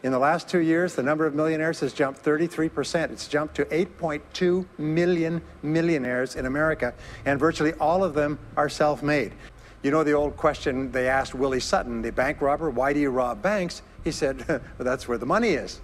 In the last 2 years, the number of millionaires has jumped 33%. It's jumped to 8.2 million millionaires in America, and virtually all of them are self-made. You know the old question they asked Willie Sutton, the bank robber, why do you rob banks? He said, well, that's where the money is.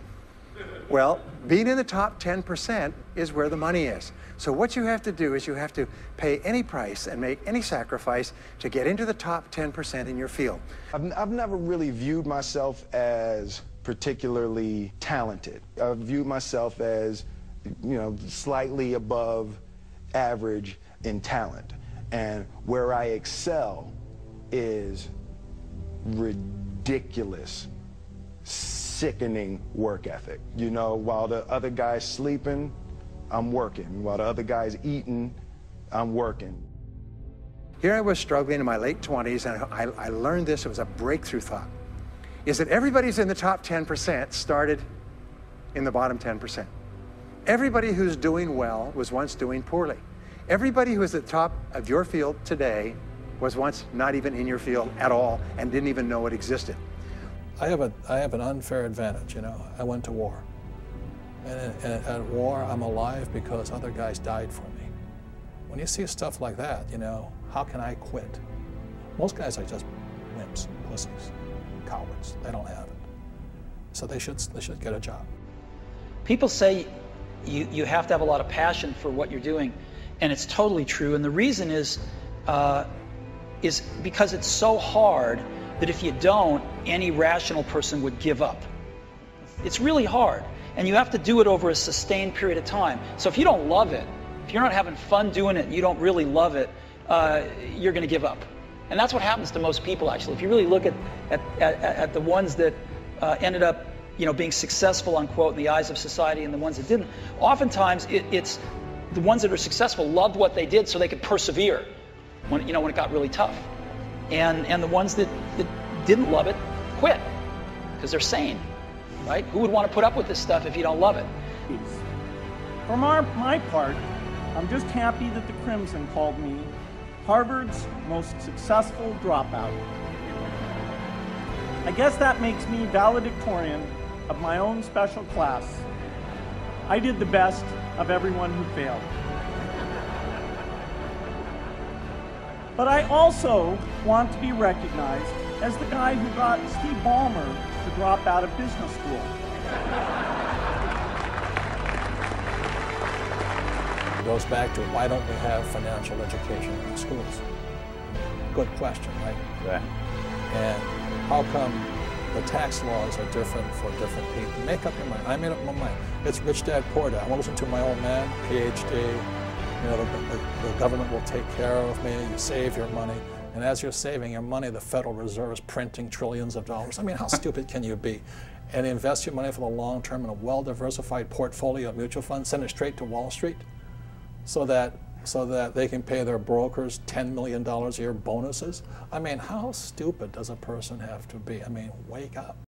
Well, being in the top 10% is where the money is. So what you have to do is you have to pay any price and make any sacrifice to get into the top 10% in your field. I've never really viewed myself as particularly talented. I've viewed myself as, you know, slightly above average in talent. And where I excel is ridiculous, sickening work ethic. You know, while the other guy's sleeping, I'm working. While the other guy's eating, I'm working. Here I was struggling in my late 20s, and I learned this. It was a breakthrough thought, is that everybody's in the top 10% started in the bottom 10%. Everybody who's doing well was once doing poorly. Everybody who is at the top of your field today was once not even in your field at all and didn't even know it existed. I have an unfair advantage, you know. I went to war. And at war, I'm alive because other guys died for me. When you see stuff like that, you know, how can I quit? Most guys are just wimps, pussies, cowards. They don't have it. So they should get a job. People say you have to have a lot of passion for what you're doing, and it's totally true. And the reason is because it's so hard that if you don't, any rational person would give up. It's really hard, and you have to do it over a sustained period of time. So if you don't love it, if you're not having fun doing it, you don't really love it, you're going to give up. And that's what happens to most people, actually. If you really look at the ones that ended up, you know, being successful, unquote, in the eyes of society, and the ones that didn't, oftentimes it's the ones that are successful loved what they did so they could persevere when it got really tough. And the ones that didn't love it quit because they're sane, right? Who would want to put up with this stuff if you don't love it? For my part, I'm just happy that the Crimson called me Harvard's most successful dropout. I guess that makes me valedictorian of my own special class. I did the best of everyone who failed. But I also want to be recognized as the guy who got Steve Ballmer to drop out of business school. It goes back to why don't we have financial education in the schools? Good question, right? Right. And how come the tax laws are different for different people? Make up your mind. I made up my mind. It's rich dad, poor dad. I want to listen to my old man, PhD. You know, the government will take care of me. You save your money. And as you're saving your money, the Federal Reserve is printing trillions of dollars. I mean, how stupid can you be? And invest your money for the long term in a well-diversified portfolio of mutual funds, send it straight to Wall Street so that they can pay their brokers $10 million a year bonuses. I mean, how stupid does a person have to be? I mean, wake up.